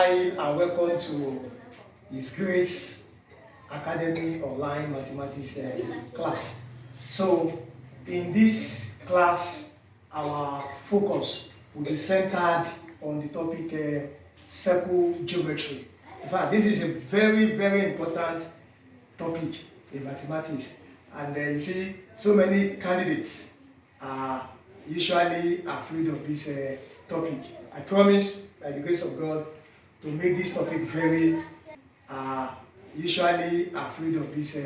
Hi, and welcome to His Grace Academy Online Mathematics class. So, in this class, our focus will be centered on the topic circle geometry. In fact, this is a very important topic in mathematics, and you see, so many candidates are usually afraid of this topic. I promise, by the grace of God, to make this topic very usually afraid of this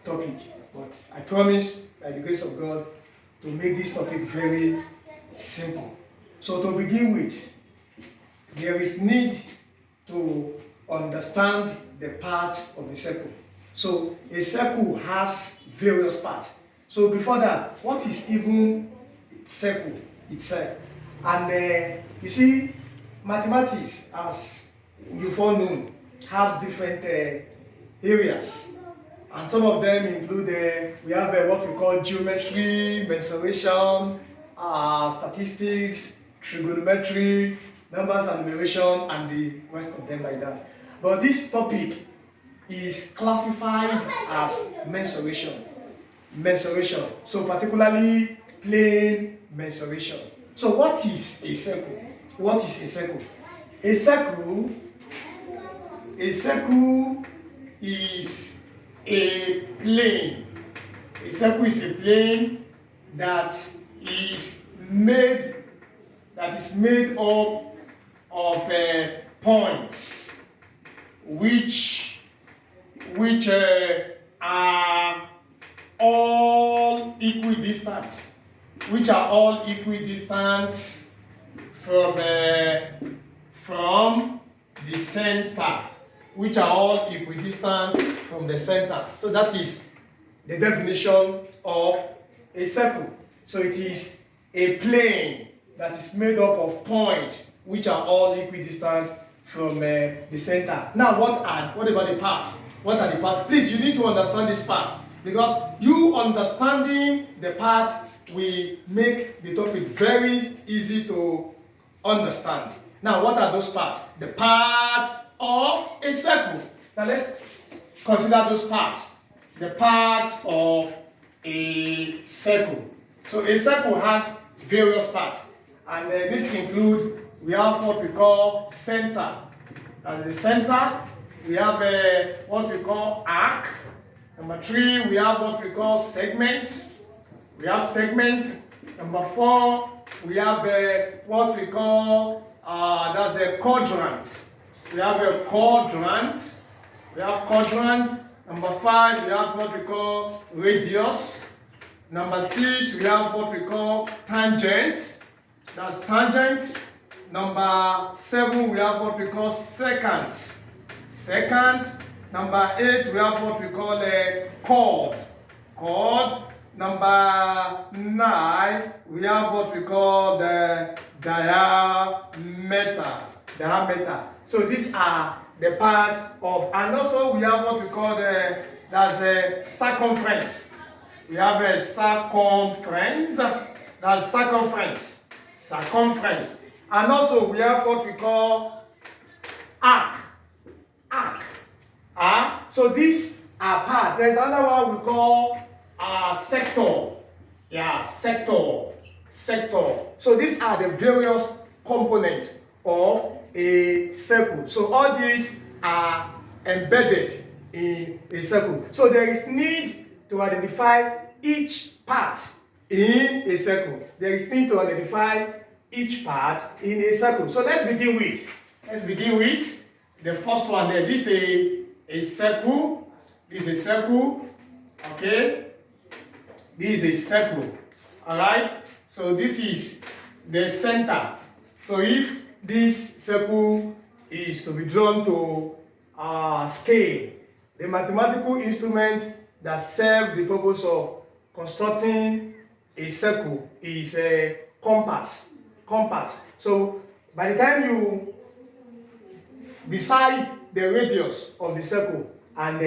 topic, but I promise by the grace of God to make this topic very simple. So to begin with, there is need to understand the parts of a circle. So a circle has various parts. So before that, what is even circle itself? And you see, mathematics, as you've all known, has different areas, and some of them include we have what we call geometry, mensuration, statistics, trigonometry, numbers and numeration, and the rest of them like that. But this topic is classified as mensuration. So particularly plane mensuration. So what is a circle? What is a circle? A circle is a plane. A circle is a plane that is made up of points which are all equidistant, from the center, So that is the definition of a circle. So it is a plane that is made up of points which are all equidistant from the center. Now, what about the parts? What are the parts? Please, you need to understand this part, because you understanding the part will make the topic very easy to understand. Now, what are those parts? The part of a circle. Now, let's consider those parts. The parts of a circle. So, a circle has various parts, and this include, we have what we call center. As the center, we have what we call arc. Number 3, we have what we call segments. We have segment. Number 4, we have what we call that's a quadrant. We have a quadrant. Number 5, we have what we call radius. Number 6, we have what we call tangent. That's tangent. Number 7, we have what we call secant. Number 8, we have what we call a chord. Number 9, we have what we call the diameter. So these are the parts of, and also we have what we call that's a circumference. We have a circumference. That's circumference. And also we have what we call arc. So these are parts. There's another one we call sector. Sector. So these are the various components of a circle. So all these are embedded in a circle. So there is need to identify each part in a circle. So let's begin with the first one there. This is a circle. Okay. This is a circle. Alright. So this is the center. So if this circle is to be drawn to scale, the mathematical instrument that serves the purpose of constructing a circle is a compass. So by the time you decide the radius of the circle and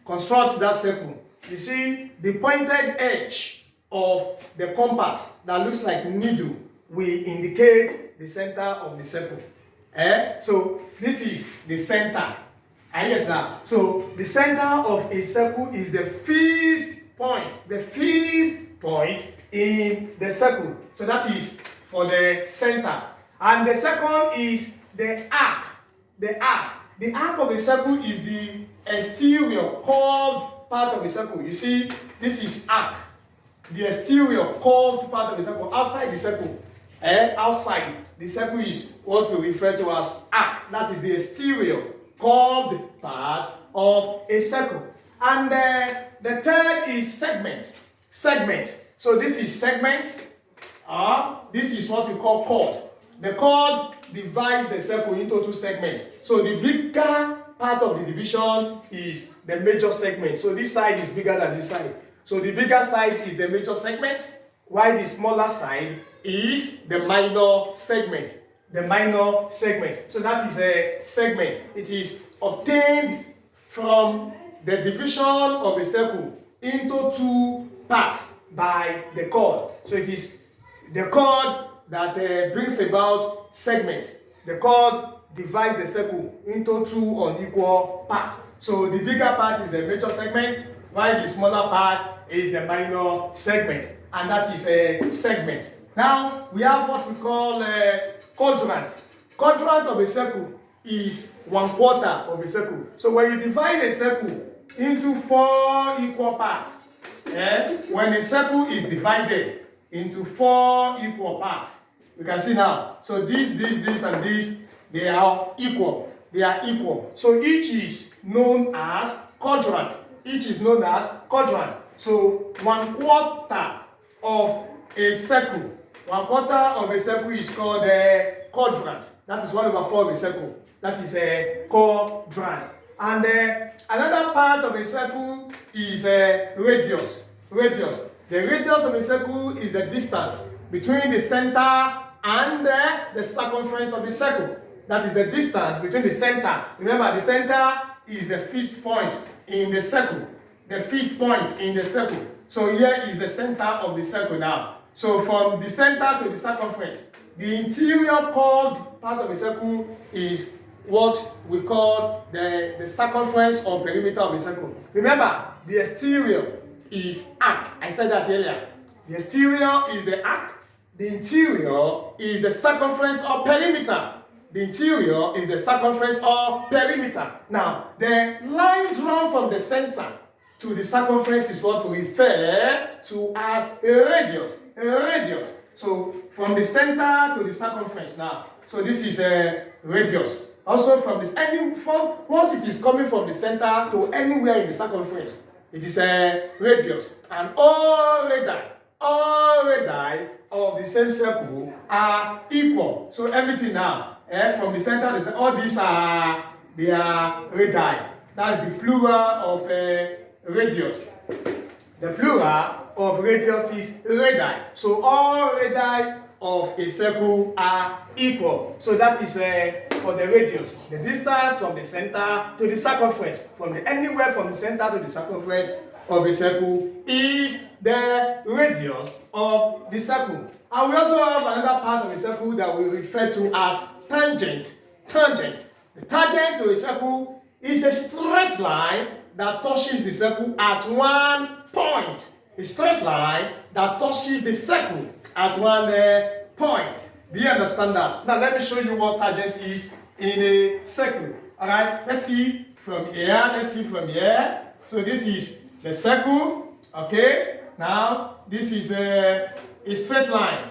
construct that circle, you see the pointed edge of the compass that looks like needle will indicate the center of the circle. So this is the center. Yes, now. So the center of a circle is the first point. The first point in the circle. So that is for the center. And the second is the arc. The arc. The arc of a circle is the exterior curved part of a circle. You see, this is arc. The exterior curved part of the circle. Outside the circle. Outside the circle is what we refer to as arc. That is the exterior curved part of a circle. And the third is segment. Segment. So this is segment. This is what we call chord. The chord divides the circle into two segments. So the bigger part of the division is the major segment. So this side is bigger than this side. So the bigger side is the major segment, while the smaller side is the minor segment. The minor segment. So that is a segment. It is obtained from the division of a circle into two parts by the chord. So it is the chord that brings about segments. The chord divides the circle into two unequal parts. So the bigger part is the major segment, while the smaller part is the minor segment. And that is a segment. Now we have what we call quadrant. Quadrant of a circle is 1/4 of a circle. So when you divide a circle into 4 equal parts, when a circle is divided into 4 equal parts, you can see now. So this, and this, they are equal. They are equal. So each is known as quadrant. Each is known as quadrant. So 1/4 of a circle. 1/4 of a circle is called a quadrant. That is 1/4 of a circle. That is a quadrant. And another part of a circle is a radius. Radius. The radius of a circle is the distance between the center and the circumference of the circle. That is the distance between the center. Remember, the center is the first point in the circle. The first point in the circle. So here is the center of the circle now. So from the center to the circumference, the interior curved part of the circle is what we call the circumference or perimeter of the circle. Remember, the exterior is arc. I said that earlier. The exterior is the arc. The interior is the circumference or perimeter. The interior is the circumference or perimeter. Now, the line drawn from the center to the circumference is what we refer to as a radius. A radius. So from the center to the circumference now. So this is a radius. Also from this, once it is coming from the center to anywhere in the circumference, it is a radius. And all radii of the same circle are equal. So everything now, from the center, all these are radii. That's the plural of radius. The plural of radius is radii. So all radii of a circle are equal. So that is for the radius. The distance from the center to the circumference. Anywhere from the center to the circumference of a circle is the radius of the circle. And we also have another part of a circle that we refer to as tangent. Tangent. The tangent to a circle is a straight line that touches the circle at one point. A straight line that touches the circle at one point. Do you understand that? Now let me show you what tangent is in a circle. Alright, let's see from here. So this is the circle. Okay, now this is a straight line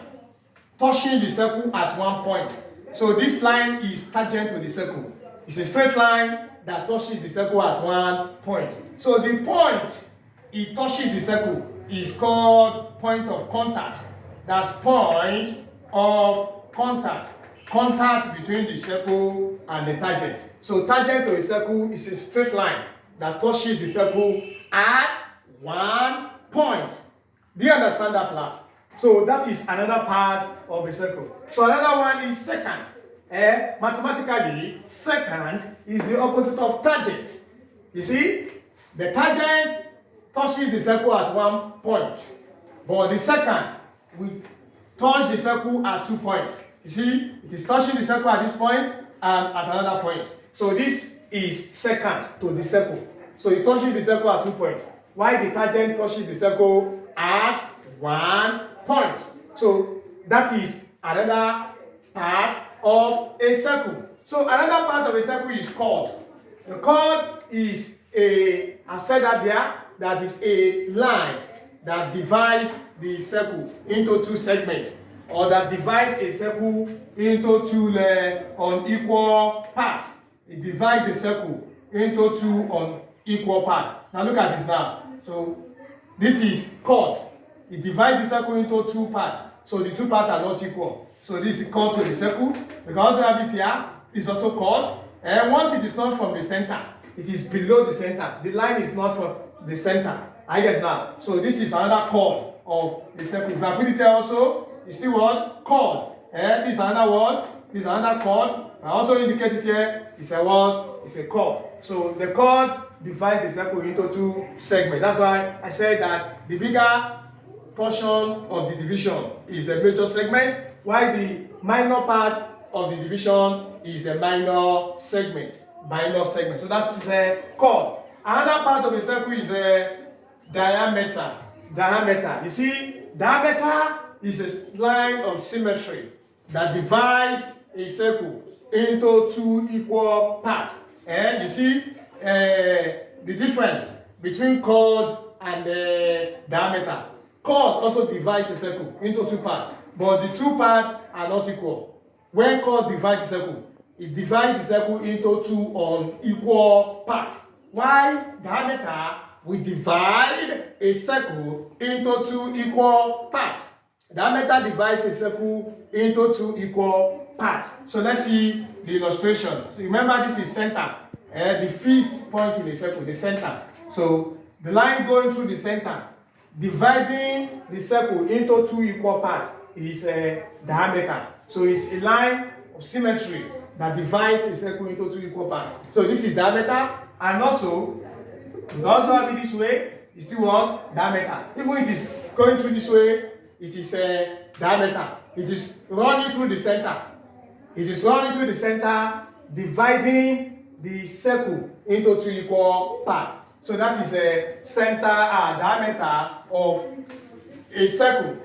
touching the circle at one point. So this line is tangent to the circle. It's a straight line that touches the circle at one point. So the point it touches the circle is called point of contact. That's point of contact. Contact between the circle and the tangent. So tangent to a circle is a straight line that touches the circle at one point. Do you understand that last? So that is another part of a circle. So another one is secant. Mathematically, secant is the opposite of tangent. You see, the tangent touches the circle at one point, but the secant will touch the circle at 2 points. You see, it is touching the circle at this point, and at another point. So this is secant to the circle. So it touches the circle at 2 points, while the tangent touches the circle at 1 point. So that is another part of a circle. So another part of a circle is chord. The chord is I've said that there, that is a line that divides the circle into 2 segments, or that divides a circle into 2 unequal parts. It divides the circle into 2 unequal parts. Now look at this now. So this is chord. It divides the circle into 2 parts. So the 2 parts are not equal. So this is chord to the circle. We can also have it here. It's also chord. And once it is not from the center, it is below the center. The line is not from the center. I guess now. So this is another chord of the circle. If I put it here also, it's still what? Chord. This is another word. This is another chord. I also indicate it here. It's a word. It's a chord. So the chord divides the circle into 2 segments. That's why I said that the bigger portion of the division is the major segment, while the minor part of the division is the minor segment. So that is a chord. Another part of the circle is a diameter. You see, diameter is a line of symmetry that divides a circle into 2 equal parts. And you see the difference between chord and diameter. Chord also divides a circle into 2 parts, but the 2 parts are not equal. When chord divides the circle, it divides the circle into 2 unequal parts. While diameter will divide a circle into 2 equal parts. Diameter divides a circle into 2 equal parts. So let's see the illustration. So remember, this is center, the first point in the circle, the center. So the line going through the center, dividing the circle into 2 equal parts, is a diameter. So it's a line of symmetry that divides a circle into 2 equal parts. So this is diameter, and also we also have it this way. It's still what? Diameter. Even if it is going through this way, it is a diameter. It is running through the center. It is running through the center, dividing the circle into 2 equal parts. So that is a center diameter of a circle.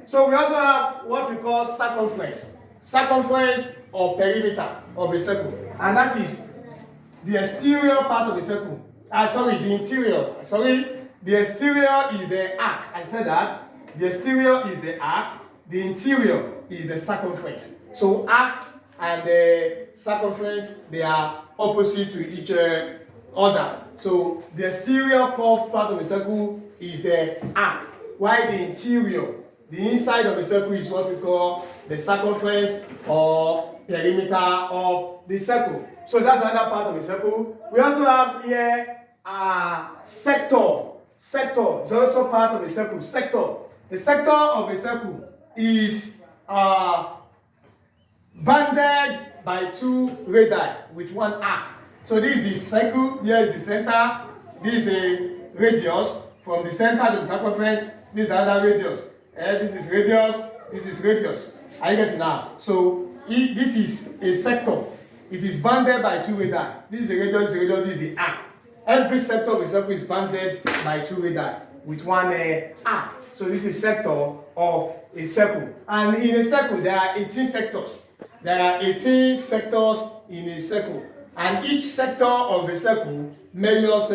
So we also have what we call circumference. Circumference or perimeter of a circle. And that is the exterior part of the circle. The interior. The exterior is the arc. I said that. The exterior is the arc. The interior is the circumference. So arc and the circumference, they are opposite to each other. So the exterior curved part of the circle is the arc, while the interior, the inside of the circle, is what we call the circumference or perimeter of the circle. So that's another part of the circle. We also have here a sector. Sector is also part of the circle. Sector. The sector of a circle is banded by 2 radii with 1 arc. So this is the circle, here is the center, this is a radius, from the center to the circumference, this is another radius. This is radius, this is radius. I get it now. So this is a sector. It is banded by 2 radii. This is a radius, this is the arc. Every sector of a circle is banded by 2 radii with 1 arc. So this is sector of a circle. And in a circle, there are 18 sectors. There are 18 sectors in a circle. And each sector of the circle measures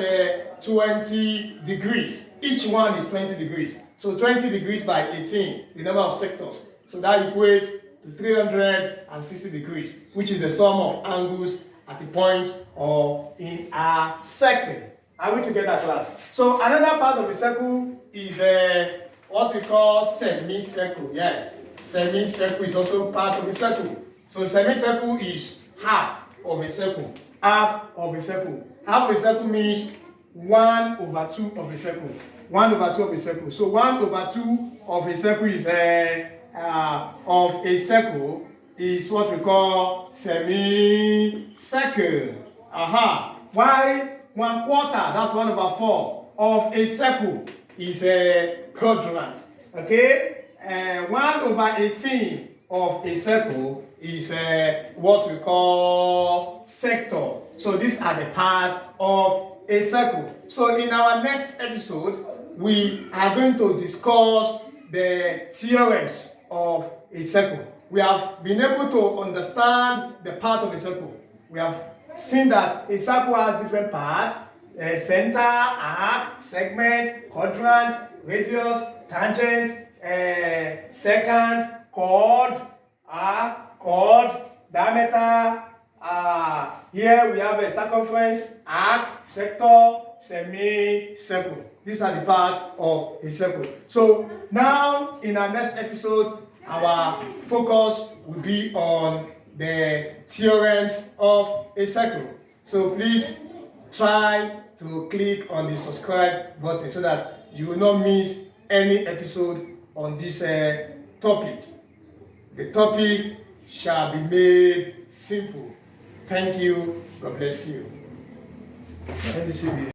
20 degrees. Each one is 20 degrees. So 20 degrees by 18, the number of sectors. So that equates to 360 degrees, which is the sum of angles at the point or in a circle. Are we together, class? So another part of the circle is what we call semicircle. Yeah, semicircle is also part of the circle. So semicircle is half of a circle. Half of a circle. Half of a circle means 1/2 of a circle. 1/2 of a circle. So 1/2 of a circle is what we call semicircle. Why 1/4? That's 1/4 of a circle is a quadrant. Okay. 1/18 of a circle is what we call sector. So these are the parts of a circle. So in our next episode, we are going to discuss the theorems of a circle. We have been able to understand the part of a circle. We have seen that a circle has different parts: center, arc, segment, quadrant, radius, tangent, secant, chord, diameter. Here we have a circumference, arc, sector, semicircle. These are the parts of a circle. So now in our next episode, our focus will be on the theorems of a circle. So please try to click on the subscribe button so that you will not miss any episode on this topic. The topic shall be made simple. Thank you. God bless you. Let me see the